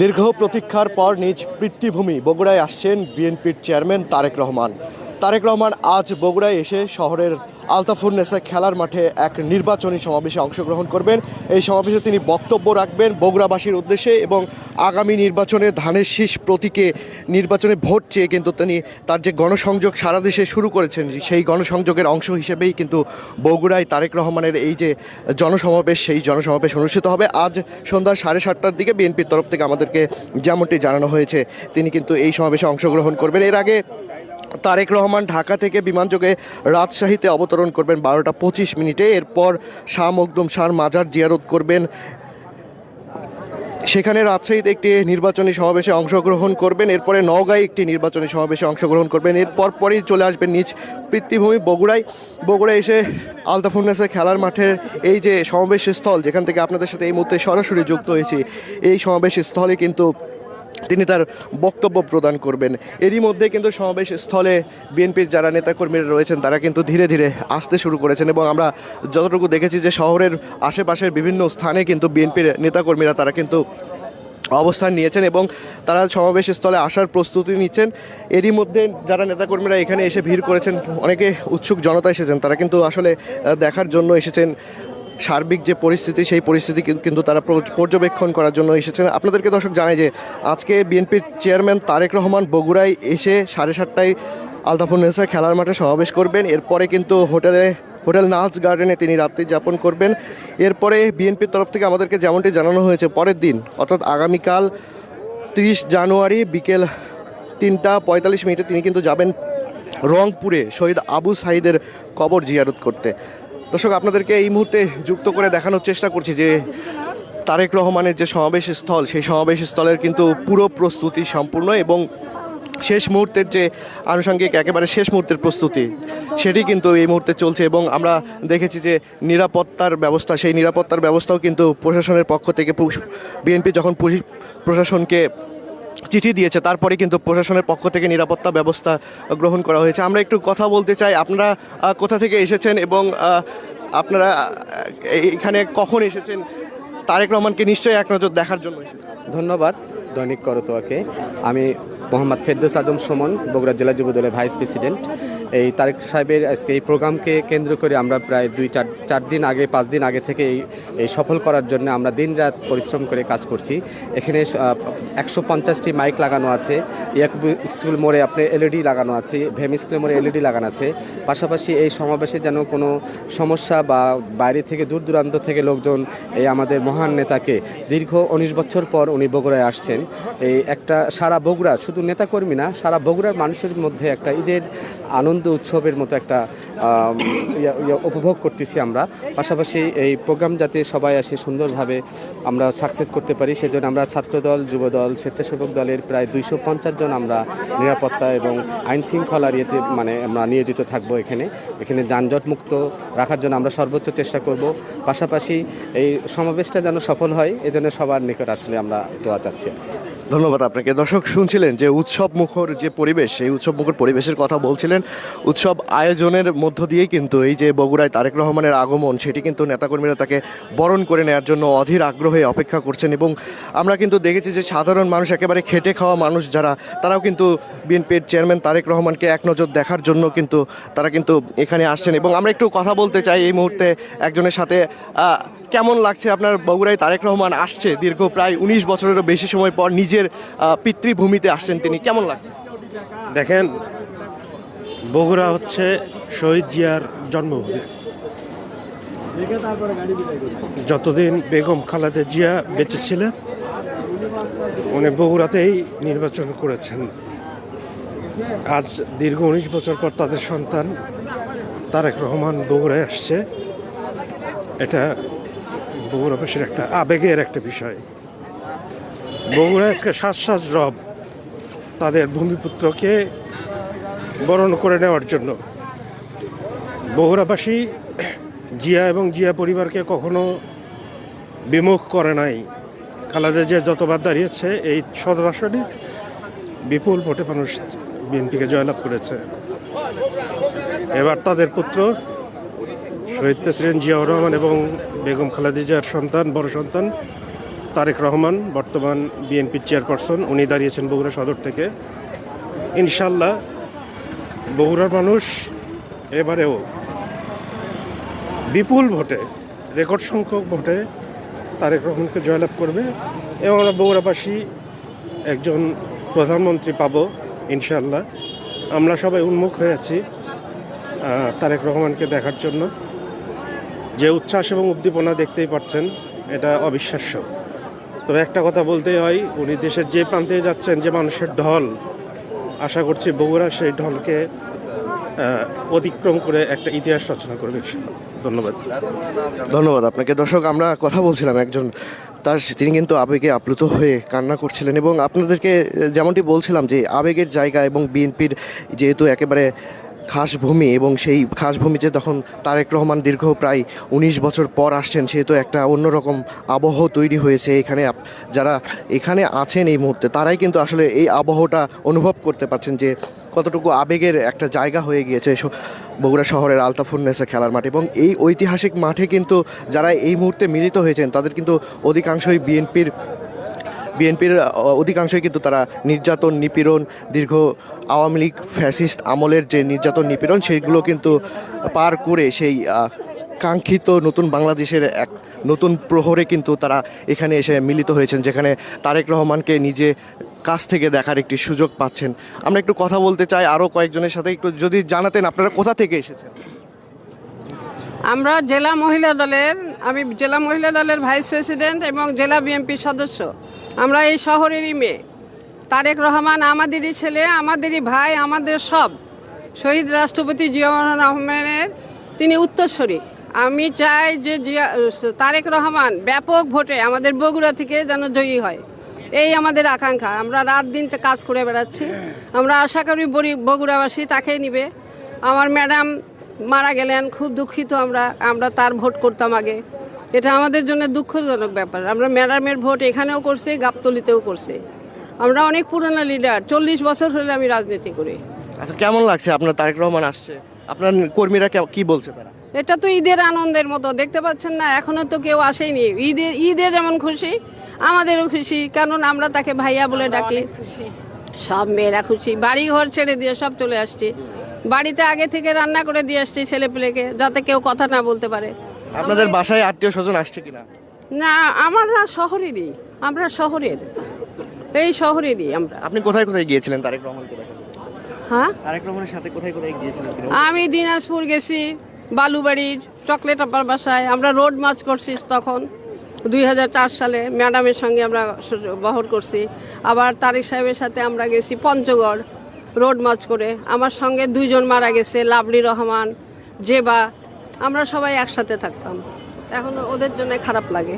দীর্ঘ প্রতীক্ষার পর নিজ পিতৃভূমি বগুড়ায় আসছেন বিএনপির চেয়ারম্যান তারেক রহমান। তারেক রহমান আজ বগুড়ায় এসে শহরের আলতাফুন্নেসা খেলার মাঠে এক নির্বাচনী সমাবেশে অংশগ্রহণ করবেন। এই সমাবেশে তিনি বক্তব্য রাখবেন বগুড়াবাসীর উদ্দেশ্যে এবং আগামী নির্বাচনে ধানের শীষ প্রতীকে নির্বাচনে ভোট চেয়ে কিন্তু তিনি তার যে গণসংযোগ সারা দেশে শুরু করেছেন সেই গণসংযোগের অংশ হিসেবেই কিন্তু বগুড়ায় তারেক রহমানের এই যে জনসমাবেশ সেই জনসমাবেশ অনুষ্ঠিত হবে আজ সন্ধ্যা 7:30টার দিকে। বিএনপির তরফ থেকে আমাদেরকে যেমনটি জানানো হয়েছে তিনি কিন্তু এই সমাবেশে অংশগ্রহণ করবেন। এর আগে তারেক রহমান ঢাকা থেকে বিমানযোগে রাজশাহীতে অবতরণ করবেন 12টা 25 মিনিটে। এরপর শাহ মখদুম শাহর মাজার জিয়ারত করবেন, সেখানে রাজশাহীতে একটি নির্বাচনী সমাবেশে অংশগ্রহণ করবেন। এরপরে নওগাঁয় একটি নির্বাচনী সমাবেশে অংশগ্রহণ করবেন। এরপর পরই চলে আসবেন নিজ পিতৃভূমি বগুড়ায় এসে আলতাফুন্নেসা খেলার মাঠের এই যে সমাবেশ স্থল, যেখান থেকে আপনাদের সাথে এই মুহূর্তে সরাসরি যুক্ত হয়েছি, এই সমাবেশ স্থলে কিন্তু তিনি তার বক্তব্য প্রদান করবেন। এরই মধ্যে কিন্তু সমাবেশ স্থলে বিএনপির যারা নেতাকর্মীরা রয়েছেন তারা কিন্তু ধীরে ধীরে আসতে শুরু করেছেন এবং আমরা যতটুকু দেখেছি যে শহরের আশেপাশের বিভিন্ন স্থানে কিন্তু বিএনপির নেতাকর্মীরা তারা কিন্তু অবস্থান নিয়েছেন এবং তারা সমাবেশ স্থলে আসার প্রস্তুতি নিচ্ছেন। এরই মধ্যে যারা নেতাকর্মীরা এখানে এসে ভিড় করেছেন, অনেকে উৎসুক জনতা এসেছেন, তারা কিন্তু আসলে দেখার জন্য এসেছেন সার্বিক যে পরিস্থিতি সেই পরিস্থিতি কিন্তু তারা পর্যবেক্ষণ করার জন্য এসেছেন। আপনাদেরকে দর্শক জানাই যে আজকে বিএনপির চেয়ারম্যান তারেক রহমান বগুড়ায় এসে 7:30টায় আলতাফুন্নেসা খেলার মাঠে সমাবেশ করবেন। এরপরে কিন্তু হোটেল নাচ গার্ডেনে তিনি রাত্রি যাপন করবেন। এরপরে বিএনপির তরফ থেকে আমাদেরকে যেমনটি জানানো হয়েছে পরের দিন অর্থাৎ আগামীকাল 30 জানুয়ারি বিকেল 3টা 45 মিনিটে তিনি কিন্তু যাবেন রংপুরে শহীদ আবু সাঈদের কবর জিয়ারত করতে। দর্শক আপনাদেরকে এই মুহূর্তে যুক্ত করে দেখানোর চেষ্টা করছি যে তারেক রহমানের যে সমাবেশ স্থল সেই সমাবেশ স্থলের কিন্তু পুরো প্রস্তুতি সম্পূর্ণ এবং শেষ মুহূর্তের যে আনুষঙ্গিক একেবারে শেষ মুহূর্তের প্রস্তুতি সেটি কিন্তু এই মুহূর্তে চলছে এবং আমরা দেখেছি যে নিরাপত্তার ব্যবস্থা, সেই নিরাপত্তার ব্যবস্থাও কিন্তু প্রশাসনের পক্ষ থেকে বিএনপি যখন প্রশাসনকে চিঠি দিয়েছে তারপরে কিন্তু প্রশাসনের পক্ষ থেকে নিরাপত্তা ব্যবস্থা গ্রহণ করা হয়েছে। আমরা একটু কথা বলতে চাই, আপনারা কোথা থেকে এসেছেন এবং আপনারা এখানে কখন এসেছেন? তারেক রহমানকে নিশ্চয়ই এক নজর দেখার জন্য এসেছেন। ধন্যবাদ দৈনিক করতোয়াকে। আমি মোহাম্মদ ফেরদৌস আজম সুমন, বগুড়া জেলা যুবদলের ভাইস প্রেসিডেন্ট। এই তারেক সাহেবের আজকে এই প্রোগ্রামকে কেন্দ্র করে আমরা প্রায় 2-4 দিন আগে 5 দিন আগে থেকে এই সফল করার জন্য আমরা দিনরাত পরিশ্রম করে কাজ করছি। এখানে 150টি মাইক লাগানো আছে, স্কুল মোড়ে আপনার এলইডি লাগানো আছে, ভেম স্কুল মোড়ে এলইডি লাগানো আছে। পাশাপাশি এই সমাবেশে যেন কোনো সমস্যা বা বাইরে থেকে দূর দূরান্ত থেকে লোকজন এই আমাদের মহান নেতাকে দীর্ঘ 19 বছর পর উনি বগুড়ায় আসছেন, এই একটা সারা বগুড়া, শুধু নেতাকর্মী না, সারা বগুড়ার মানুষের মধ্যে একটা ঈদের আনন্দ উৎসবের মতো একটা উপভোগ করতেছি আমরা। পাশাপাশি এই প্রোগ্রাম যাতে সবাই আসে সুন্দরভাবে আমরা সাকসেস করতে পারি সেজন্য আমরা ছাত্রদল, যুবদল, স্বেচ্ছাসেবক দলের প্রায় 250 জন আমরা নিরাপত্তা এবং আইন শৃঙ্খলার ইয়েতে আমরা নিয়োজিত থাকবো। এখানে যানজট মুক্ত রাখার জন্য আমরা সর্বোচ্চ চেষ্টা করব। পাশাপাশি এই সমাবেশটা যেন সফল হয় এজন্য সবার নিকট আসলে আমরা দোয়া চাচ্ছি। ধন্যবাদ আপনাকে। দর্শক শুনছিলেন যে উৎসব মুখর যে পরিবেশ, সেই উৎসব মুখর পরিবেশের কথা বলছিলেন। উৎসব আয়োজনের মধ্য দিয়েই কিন্তু এই যে বগুড়ায় তারেক রহমানের আগমন সেটি কিন্তু নেতাকর্মীরা তাকে বরণ করে নেওয়ার জন্য অধীর আগ্রহে অপেক্ষা করছেন এবং আমরা কিন্তু দেখেছি যে সাধারণ মানুষ, একেবারে খেটে খাওয়া মানুষ যারা, তারাও কিন্তু বিএনপির চেয়ারম্যান তারেক রহমানকে এক নজর দেখার জন্য কিন্তু তারা কিন্তু এখানে আসছেন এবং আমরা একটু কথা বলতে চাই এই মুহূর্তে একজনের সাথে। কেমন লাগছে আপনার বগুড়ায় তারেক রহমান আসছে দীর্ঘ প্রায় 19 বছরেরও বেশি সময় পর নিজের পিতৃভূমিতে আসছেন, তিনি কেমন লাগছে? দেখেন, বগুড়া হচ্ছে শহীদ জিয়ার জন্মভূমি। যতদিন বেগম খালেদা জিয়া বেঁচে ছিলেন উনি বগুড়াতেই নির্বাচন করেছেন। আজ দীর্ঘ 19 বছর পর তাদের সন্তান তারেক রহমান বগুড়ায় আসছে। এটা বগুড়াবাসীর একটা আবেগের একটা বিষয়। বগুড়া আজকে সাজ রব তাদের ভূমিপুত্রকে বরণ করে নেওয়ার জন্য। বগুড়াবাসী জিয়া এবং জিয়া পরিবারকে কখনো বিমুখ করে নাই। খালেদা জিয়া যতবার দাঁড়িয়েছে এই সদর আসনে বিপুল ভোটে মানুষ বিএনপিকে জয়লাভ করেছে। এবার তাদের পুত্র শহীদ প্রেসিডেন্ট জিয়াউর রহমান এবং বেগম খালেদা জিয়ার সন্তান, বড় সন্তান তারেক রহমান বর্তমান বিএনপির চেয়ারপারসন, উনি দাঁড়িয়েছেন বগুড়া সদর থেকে। ইনশাল্লাহ বগুড়ার মানুষ এবারেও বিপুল ভোটে, রেকর্ড সংখ্যক ভোটে তারেক রহমানকে জয়লাভ করবে এবং আমরা বগুড়াবাসী একজন প্রধানমন্ত্রী পাবো ইনশাল্লাহ। আমরা সবাই উন্মুখ হয়ে আছি তারেক রহমানকে দেখার জন্য। যে উচ্ছ্বাস এবং উদ্দীপনা দেখতেই পাচ্ছেন, এটা অবিশ্বাস্য। তবে একটা কথা বলতেই হয়, উনি দেশের যে প্রান্তে যাচ্ছেন, যে মানুষের ঢল, আশা করছি বগুড়া সেই ঢলকে অতিক্রম করে একটা ইতিহাস রচনা করবে। ধন্যবাদ। ধন্যবাদ আপনাকে। দর্শক, আমরা কথা বলছিলাম একজন, তিনি কিন্তু আবেগে আপ্লুত হয়ে কান্না করছিলেন এবং আপনাদেরকে যেমনটি বলছিলাম যে আবেগের জায়গা এবং বিএনপির যেহেতু একেবারে খাস ভূমি এবং সেই খাস ভূমিতে তখন তারেক রহমান দীর্ঘ প্রায় 19 বছর পর আসছেন, সেহেতু একটা অন্যরকম আবহ তৈরি হয়েছে এখানে। যারা এখানে আছেন এই মুহূর্তে তারাই কিন্তু আসলে এই আবহটা অনুভব করতে পারছেন যে কতটুকু আবেগের একটা জায়গা হয়ে গিয়েছে বগুড়া শহরের আলতাফুন্নেসা খেলার মাঠ। এবং এই ঐতিহাসিক মাঠে কিন্তু যারা এই মুহূর্তে মিলিত হয়েছেন তাদের কিন্তু অধিকাংশই বিএনপির অধিকাংশই কিন্তু তারা নির্যাতন, নিপীড়ন, দীর্ঘ আওয়ামী লীগ ফ্যাসিস্ট আমলের যে নির্যাতন, নিপীড়ন, সেইগুলো কিন্তু পার করে সেই কাঙ্ক্ষিত নতুন বাংলাদেশের এক নতুন প্রহরে কিন্তু তারা এখানে এসে মিলিত হয়েছেন, যেখানে তারেক রহমানকে নিজে কাছ থেকে দেখার একটি সুযোগ পাচ্ছেন। আমরা একটু কথা বলতে চাই আরও কয়েকজনের সাথে, একটু যদি জানাতেন আপনারা কোথা থেকে এসেছেন। আমরা আমি জেলা মহিলা দলের ভাইস প্রেসিডেন্ট এবং জেলা বিএনপির সদস্য। আমরা এই শহরেরই মেয়ে। তারেক রহমান আমাদেরই ছেলে, আমাদেরই ভাই, আমাদের সব। শহীদ রাষ্ট্রপতি জিয়াউর রহমানের তিনি উত্তরসূরি। আমি চাই যে তারেক রহমান ব্যাপক ভোটে আমাদের বগুড়া থেকে যেন জয়ী হয়, এই আমাদের আকাঙ্ক্ষা। আমরা রাত দিন কাজ করে বেড়াচ্ছি। আমরা আশা করি বগুড়াবাসী তাকেই নিবে। আমার ম্যাডাম মারা গেলেন, খুব দুঃখিত। আমরা তার ভোট করতাম আগে, এটা আমাদের জন্য দুঃখজনক ব্যাপার। আমরা ম্যাডামের ভোট এখানেও করছি, গাবতলীতেও করছি। আমরা অনেক পুরনো লিডার, 40 বছর হলে আমি রাজনীতি করি। আচ্ছা, কেমন লাগছে আপনার তারেক রহমান আসছে? আপনার কর্মীরা কি বলছে তারা? এটা তো ঈদের আনন্দের মতো, দেখতে পাচ্ছেন না, এখনো তো কেউ আসেনি। ঈদের যেমন খুশি, আমাদেরও খুশি, কারণ আমরা তাকে ভাইয়া বলে ডাকি। সব মেয়েরা খুশি, বাড়ি ঘর ছেড়ে দিয়ে সব চলে আসছি। বাড়িতে আগে থেকে রান্না করে দিয়ে আসছি ছেলেপেলেকে, যাতে কেউ কথা না বলতে পারে। আপনাদের বাসায় আত্মীয় স্বজন আসছে কিনা? না, আমরা শহরেরই, আমরা শহরের, এই শহরেরই আমরা। আপনি কোথায় কোথায় গিয়েছিলেন তারেক রহমানকে দেখার? হ্যাঁ, তারেক রহমানের সাথে কোথায় কোথায় গিয়েছিলেন? আমি দিনাজপুর গেছি, বালুবাড়ির চকলেট আপার বাসায়। আমরা রোড মার্চ করছি তখন 2004 সালে, ম্যাডামের সঙ্গে আমরা বহর করছি। আবার তারেক সাহেবের সাথে আমরা গেছি পঞ্চগড় রোড মার্চ করে। আমার সঙ্গে 2 জন মারা গেছে, লাভলি রহমান, জেবা। আমরা সবাই একসাথে থাকতাম, এখন ওদের জন্য খারাপ লাগে।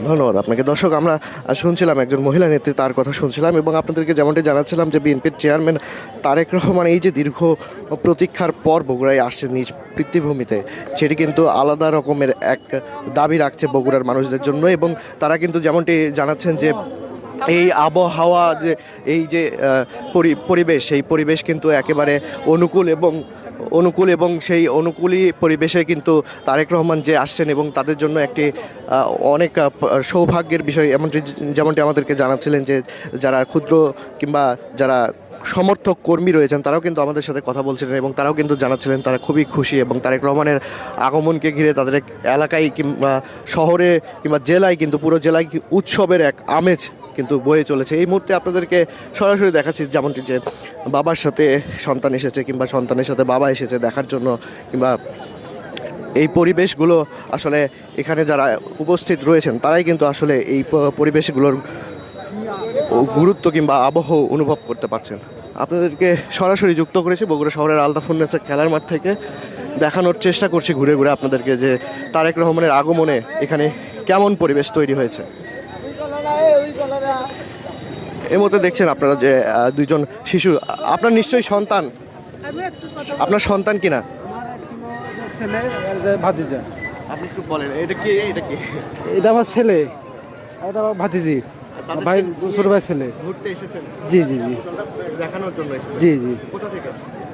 ধন্যবাদ আপনাকে। দর্শক, আমরা শুনছিলাম একজন মহিলা নেত্রী, তার কথা শুনছিলাম এবং আপনাদেরকে যেমনটি জানাচ্ছিলাম যে বিএনপির চেয়ারম্যান তারেক রহমান এই যে দীর্ঘ প্রতীক্ষার পর বগুড়ায় আসছে নিজ পিতৃভূমিতে, সেটি কিন্তু আলাদা রকমের এক দাবি রাখছে বগুড়ার মানুষদের জন্য। এবং তারা কিন্তু যেমনটি জানাচ্ছেন যে এই আবহাওয়া, যে এই যে পরিবেশ, সেই পরিবেশ কিন্তু একেবারে অনুকূল এবং সেই অনুকূলই পরিবেশে কিন্তু তারেক রহমান যে আসছেন এবং তাদের জন্য একটি অনেক সৌভাগ্যের বিষয়। যেমনটি আমাদেরকে জানাচ্ছিলেন যে যারা ক্ষুদ্র কিংবা যারা সমর্থক কর্মী রয়েছেন তারাও কিন্তু আমাদের সাথে কথা বলছিলেন এবং তারাও কিন্তু জানাচ্ছিলেন তারা খুবই খুশি এবং তারেক রহমানের আগমনকে ঘিরে তাদের এলাকায় কিংবা শহরে কিংবা জেলায় কিন্তু পুরো জেলায় উৎসবের এক আমেজ কিন্তু বয়ে চলেছে। এই মুহূর্তে আপনাদেরকে সরাসরি দেখাচ্ছি যেমনটি যে বাবার সাথে সন্তান এসেছে কিংবা সন্তানের সাথে বাবা এসেছে দেখার জন্য, কিংবা এই পরিবেশগুলো আসলে এখানে যারা উপস্থিত রয়েছেন তারাই কিন্তু আসলে এই পরিবেশগুলোর গুরুত্ব কিংবা আবহ অনুভব করতে পারছেন। আপনাদেরকে সরাসরি যুক্ত করেছি বগুড়া শহরের আলতাফুন্নেসা খেলার মাঠ থেকে, দেখানোর চেষ্টা করছি ঘুরে ঘুরে আপনাদেরকে যে তারেক রহমানের আগমনে এখানে কেমন পরিবেশ তৈরি হয়েছে। এই মুহূর্তে দেখছেন আপনারা যে 2 জন শিশু। আপনার নিশ্চয়ই সন্তান, আপনার সন্তান কিনা? ভাতিজা। আপনি একটু বলেন এটা কি? এটা আমার ছেলে, এটা আমার ভাতিজি, ভাই, ছোট ভাই ছেলে। ঘুরতে এসেছেন? জি জি জি, দেখানোর জন্য এসেছেন? জি জি। কোথা থেকে?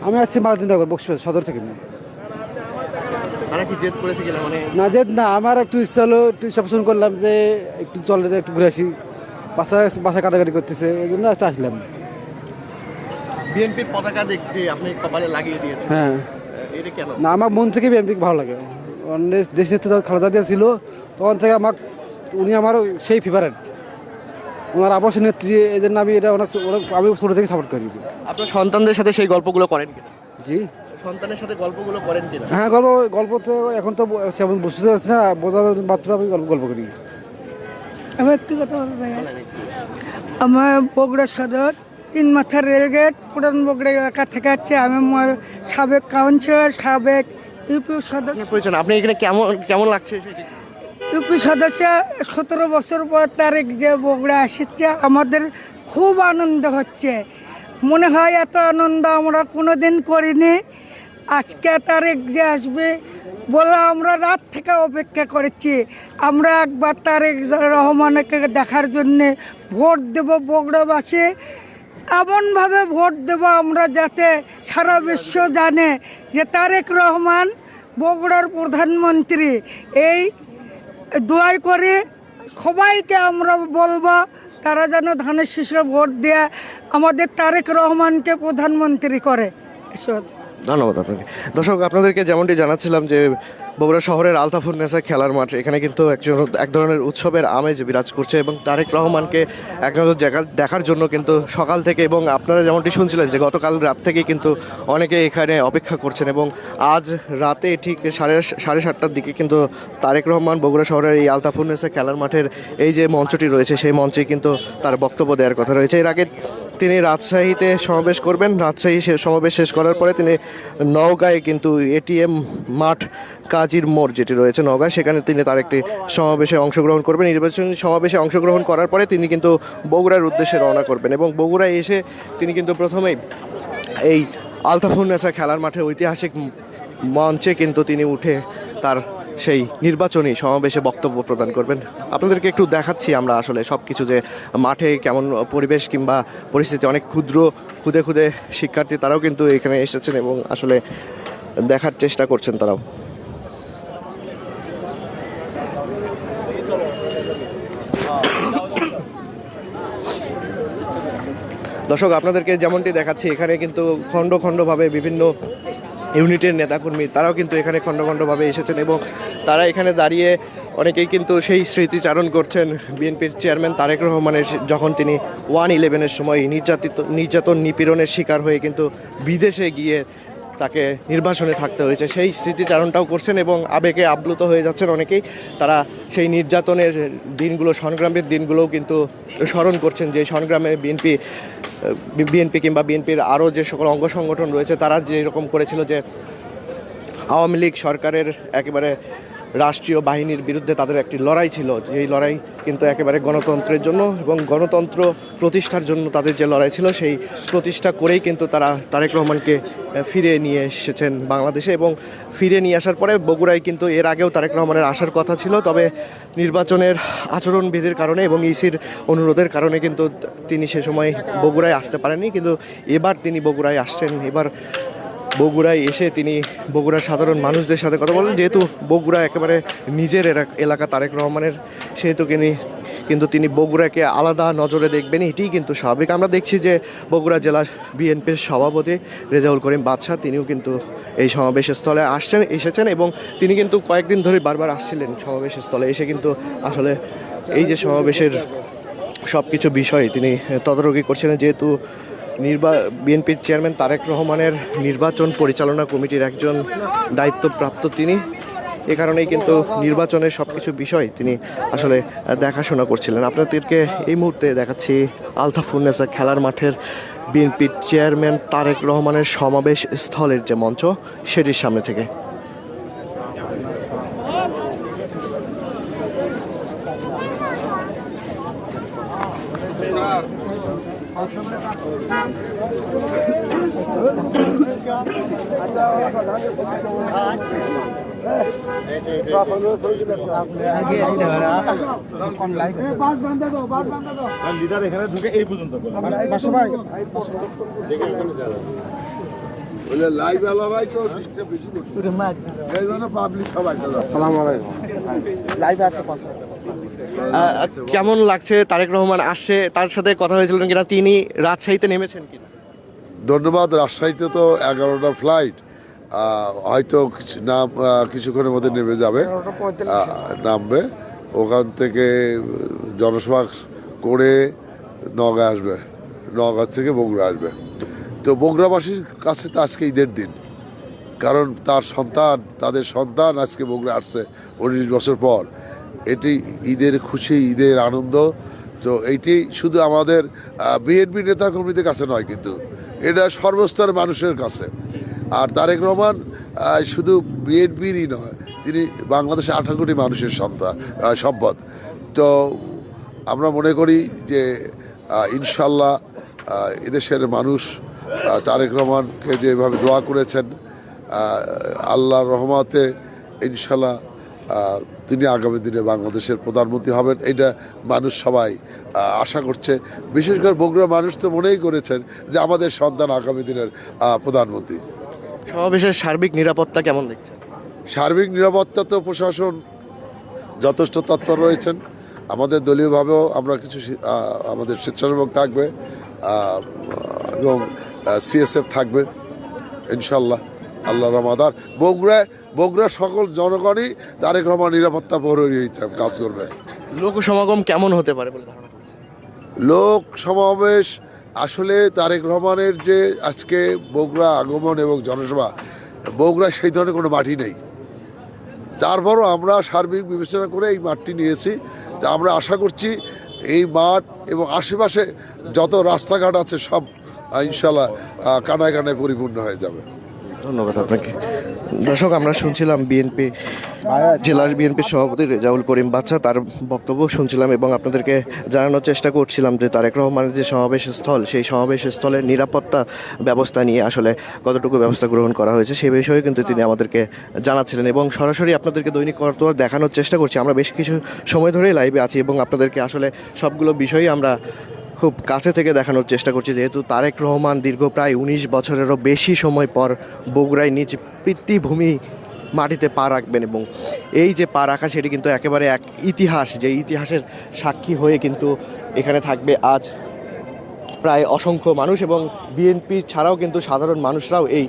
আমি আসছি মালদিনগর, বক্সবাজার সদর থেকে। আর তারা কি জেদ করেছে কিনা মানে না যে না, আমার একটু ইচ্ছা হলো, একটু সবসময় করলাম যে একটু চলে একটু ঘুরে আসি, বাসা কাটাকাটি করতেছে, এই জন্য একটু আসলাম। বিএনপির পতাকা দেখতে আপনি কপালে লাগিয়ে দিয়েছেন, হ্যাঁ, এটা কেন? না আমার মন থেকে বিএনপি ভালো লাগে। দেশ নেত্রী যখন খালেদা জিয়া ছিল তখন থেকে উনি আমার সেই ফেভারেট, ওনার আবাসী নেত্রী, এই জন্য আমি এটা আমি ছোটো থেকে সাপোর্ট করি। আপনার সন্তানদের সাথে সেই গল্পগুলো করেন কিনা? জি সন্তানের সাথে গল্পগুলো করেন কিনা? হ্যাঁ, গল্প তো এখন তো সেমন বুঝতে পারছি না, বোঝার মাত্র আমি গল্প করি। আমার একটু কথা বলবো ভাইয়া। আমার বগুড়া সদর 3 মাথার রেলগেট পুরান বগুড়া এলাকা থেকে আছে। আমি সাবেক কাউন্সিলর, সাবেক ইউপি সদস্য, পরিচয় আপনি এখানে কেমন কেমন লাগছে সেটি? ইউপি সদস্য। 17 বছর পর তারেক যে বগুড়া আসছে, আমাদের খুব আনন্দ হচ্ছে। মনে হয় এত আনন্দ আমরা কোনোদিন করিনি। আজকে তারেক যে আসবে বলে আমরা রাত থেকে অপেক্ষা করেছি। আমরা একবার তারেক রহমানকে দেখার জন্যে ভোট দেব বগুড়াবাসী, এমনভাবে ভোট দেব আমরা যাতে সারা বিশ্ব জানে যে তারেক রহমান বগুড়ার প্রধানমন্ত্রী। এই দোয়াই করে সবাইকে আমরা বলবো তারা যেন ধানের শীষে ভোট দিয়ে আমাদের তারেক রহমানকে প্রধানমন্ত্রী করে। ধন্যবাদ আপনাকে। দর্শক, আপনাদেরকে যেমনটি জানাচ্ছিলাম যে বগুড়া শহরের আলতাফুন্নেসা খেলার মাঠ, এখানে কিন্তু এক ধরনের উৎসবের আমেজ বিরাজ করছে এবং তারেক রহমানকে এক নজর দেখার জন্য কিন্তু সকাল থেকে, এবং আপনারা যেমনটি শুনছিলেন যে গতকাল রাত থেকে কিন্তু অনেকে এখানে অপেক্ষা করছেন এবং আজ রাতে ঠিক সাড়ে 7:30টার দিকে কিন্তু তারেক রহমান বগুড়া শহরের এই আলতাফুন্নেসা খেলার মাঠের এই যে মঞ্চটি রয়েছে সেই মঞ্চে কিন্তু তার বক্তব্য দেওয়ার কথা রয়েছে। এর আগে তিনি রাজশাহীতে সমাবেশ করবেন। রাজশাহী সমাবেশ শেষ করার পরে তিনি নওগাঁয় কিন্তু এটিএম মাঠ কাজীর মোড় যেটি রয়েছে নওগাঁ, সেখানে তিনি তার একটি সমাবেশে অংশগ্রহণ করবেন। নির্বাচনী সমাবেশে অংশগ্রহণ করার পরে তিনি কিন্তু বগুড়ার উদ্দেশ্যে রওনা করবেন এবং বগুড়ায় এসে তিনি কিন্তু প্রথমেই এই আলতাফুন্নেসা খেলার মাঠে ঐতিহাসিক মঞ্চে কিন্তু তিনি উঠে তার সেই নির্বাচনী সমাবেশে বক্তব্য প্রদান করবেন। আপনাদেরকে একটু দেখাচ্ছি আমরা আসলে সব কিছু, যে মাঠে কেমন পরিবেশ কিংবা পরিস্থিতি। অনেক ক্ষুদে শিক্ষার্থী তারাও কিন্তু এখানে এসেছেন এবং আসলে দেখার চেষ্টা করছেন তারাও। দর্শক, আপনাদেরকে যেমনটি দেখাচ্ছি এখানে কিন্তু খণ্ডভাবে বিভিন্ন ইউনিটের নেতাকর্মী তারাও কিন্তু এখানে খণ্ডভাবে এসেছেন এবং তারা এখানে দাঁড়িয়ে অনেকেই কিন্তু সেই স্মৃতিচারণ করছেন বিএনপির চেয়ারম্যান তারেক রহমানের, যখন তিনি 1/11-এর সময় নির্যাতন নিপীড়নের শিকার হয়ে কিন্তু বিদেশে গিয়ে তাকে নির্বাসনে থাকতে হয়েছে, সেই স্মৃতিচারণটাও করছেন এবং আবেগে আপ্লুত হয়ে যাচ্ছেন অনেকেই। তারা সেই নির্যাতনের দিনগুলো, সংগ্রামের দিনগুলোও কিন্তু স্মরণ করছেন, যে সংগ্রামে বিএনপি কিংবা বিএনপির আরও যে সকল অঙ্গ সংগঠন রয়েছে তারা যেরকম করেছিল, যে আওয়ামী লীগ সরকারের একেবারে রাষ্ট্রীয় বাহিনীর বিরুদ্ধে তাদের একটি লড়াই ছিল, যেই লড়াই কিন্তু একেবারে গণতন্ত্রের জন্য এবং গণতন্ত্র প্রতিষ্ঠার জন্য তাদের যে লড়াই ছিল, সেই প্রতিষ্ঠা করেই কিন্তু তারা তারেক রহমানকে ফিরে নিয়ে এসেছেন বাংলাদেশে। এবং ফিরে নিয়ে আসার পরে বগুড়ায় কিন্তু এর আগেও তারেক রহমানের আসার কথা ছিল, তবে নির্বাচনের আচরণবিধির কারণে এবং ইসির অনুরোধের কারণে কিন্তু তিনি সে সময় বগুড়ায় আসতে পারেননি। কিন্তু এবার তিনি বগুড়ায় আসছেন। এবার বগুড়ায় এসে তিনি বগুড়ার সাধারণ মানুষদের সাথে কথা বলেন। যেহেতু বগুড়া একেবারে নিজের এলাকা তারেক রহমানের, সেহেতু কিন্তু তিনি বগুড়াকে আলাদা নজরে দেখবেন, এটিই কিন্তু স্বাভাবিক। আমরা দেখছি যে বগুড়া জেলা বিএনপির সভাপতি রেজাউল করিম বাদশা তিনিও কিন্তু এই সমাবেশ স্থলে এসেছেন এবং তিনি কিন্তু কয়েকদিন ধরে বারবার আসছিলেন সমাবেশ স্থলে এসে, কিন্তু আসলে এই যে সমাবেশের সব কিছু বিষয় তিনি তদারকি করছিলেন। যেহেতু বিএনপির চেয়ারম্যান তারেক রহমানের নির্বাচন পরিচালনা কমিটির একজন দায়িত্বপ্রাপ্ত তিনি, এ কারণেই কিন্তু নির্বাচনের সব কিছু বিষয় তিনি আসলে দেখাশোনা করছিলেন। আপনাদেরকে এই মুহূর্তে দেখাচ্ছি আলতাফুন্নেসা খেলার মাঠের বিএনপির চেয়ারম্যান তারেক রহমানের সমাবেশ স্থলের যে মঞ্চ, সেটির সামনে থেকে। লাইভ আলারাই তো সিস্টেম বেশি করছে এই জন্য পাবলিক সবাই কেমন লাগছে তারেক রহমান আসছে, তার সাথে কথা হয়েছিল কিনা, তিনি রাজশাহীতে নেমেছেন কিনা? ধন্যবাদ। রাজশাহীতে তো 11টার ফ্লাইট, হয়তো কিছুক্ষণের মধ্যে নেমে যাবে, নামবে ওখান থেকে জনসভা করে নওগাঁ আসবে, নওগাঁ থেকে বগুড়া আসবে। তো বগুড়াবাসীর কাছে তো আজকে ঈদের দিন, কারণ তাদের সন্তান আজকে বগুড়া আসছে 19 বছর পর। এটি ঈদের খুশি, ঈদের আনন্দ। তো এইটি শুধু আমাদের বিএনপি নেতাকর্মীদের কাছে নয়, কিন্তু এটা সর্বস্তরের মানুষের কাছে। আর তারেক রহমান শুধু বিএনপিরই নয়, তিনি বাংলাদেশে 18 কোটি মানুষের সম্পদ। তো আমরা মনে করি যে ইনশাল্লাহ এদেশের মানুষ তারেক রহমানকে যেভাবে দোয়া করেছেন, আল্লাহর রহমতে ইনশাল্লাহ তিনি আগামী দিনে বাংলাদেশের প্রধানমন্ত্রী হবেন, এটা মানুষ সবাই আশা করছে। বিশেষ করে বগুড়া মানুষ তো মনেই করেছেন যে আমাদের সন্তান আগামী দিনের প্রধানমন্ত্রী। সমাবেশের সার্বিক নিরাপত্তা কেমন দেখছেন? সার্বিক নিরাপত্তা তো প্রশাসন যথেষ্ট তৎপর রয়েছেন। আমাদের দলীয়ভাবেও আমরা কিছু আমাদের স্বেচ্ছাসেবক থাকবে এবং সিএসএফ থাকবে ইনশাল্লাহ, আল্লাহ রহমাদার। বগুড়ার সকল জনগণই তারেক রহমান নিরাপত্তা প্রহরী কাজ করবে। লোক সমাগম কেমন হতে পারে বলে ধারণা করছেন? লোক সমাবেশ আসলে তারেক রহমানের যে আজকে বগুড়া আগমন এবং জনসভা, বগুড়ায় সেই ধরনের কোনো মাটি নেই। তারপরও আমরা সার্বিক বিবেচনা করে এই মাঠটি নিয়েছি। তা আমরা আশা করছি এই মাঠ এবং আশেপাশে যত রাস্তাঘাট আছে সব ইনশাল্লাহ কানায় কানায় পরিপূর্ণ হয়ে যাবে। ধন্যবাদ আপনাকে। দর্শক, আমরা শুনছিলাম জেলা বিএনপির সভাপতি রেজাউল করিম বাদশা, তার বক্তব্য শুনছিলাম এবং আপনাদেরকে জানানোর চেষ্টা করছিলাম যে তারেক রহমানের যে সমাবেশ স্থল, সেই সমাবেশ স্থলের নিরাপত্তা ব্যবস্থা নিয়ে আসলে কতটুকু ব্যবস্থা গ্রহণ করা হয়েছে সেই বিষয়ে কিন্তু তিনি আমাদেরকে জানাচ্ছিলেন এবং সরাসরি আপনাদেরকে দৈনিক করতোয়ার দেখানোর চেষ্টা করছি। আমরা বেশ কিছু সময় ধরেই লাইভে আছি এবং আপনাদেরকে আসলে সবগুলো বিষয়ই আমরা খুব কাছে থেকে দেখানোর চেষ্টা করছি, যেহেতু তারেক রহমান দীর্ঘ প্রায় 19 বছরেরও বেশি সময় পর বগুড়ায় নিজ পিতৃভূমি মাটিতে পা রাখবেন এবং এই যে পা রাখা সেটি কিন্তু একেবারে এক ইতিহাস, যে ইতিহাসের সাক্ষী হয়ে কিন্তু এখানে থাকবে আজ প্রায় অসংখ্য মানুষ এবং বিএনপি ছাড়াও কিন্তু সাধারণ মানুষরাও এই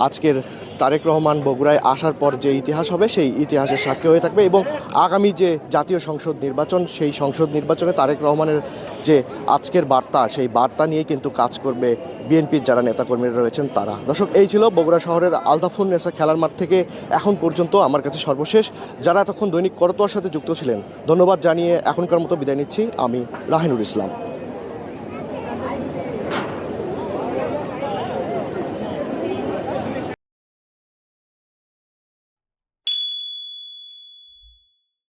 আজকের তারেক রহমান বগুড়ায় আসার পর যে ইতিহাস হবে সেই ইতিহাসের সাক্ষী হয়ে থাকবে এবং আগামী যে জাতীয় সংসদ নির্বাচন, সেই সংসদ নির্বাচনে তারেক রহমানের যে আজকের বার্তা, সেই বার্তা নিয়ে কিন্তু কাজ করবে বিএনপির যারা নেতাকর্মীরা রয়েছেন তারা। দর্শক, এই ছিল বগুড়া শহরের আলতাফুন্নেসা খেলার মাঠ থেকে এখন পর্যন্ত আমার কাছে সর্বশেষ। যারা এতক্ষণ দৈনিক করতোয়ার সাথে যুক্ত ছিলেন, ধন্যবাদ জানিয়ে এখনকার মতো বিদায় নিচ্ছি। আমি রাহিনুর ইসলাম।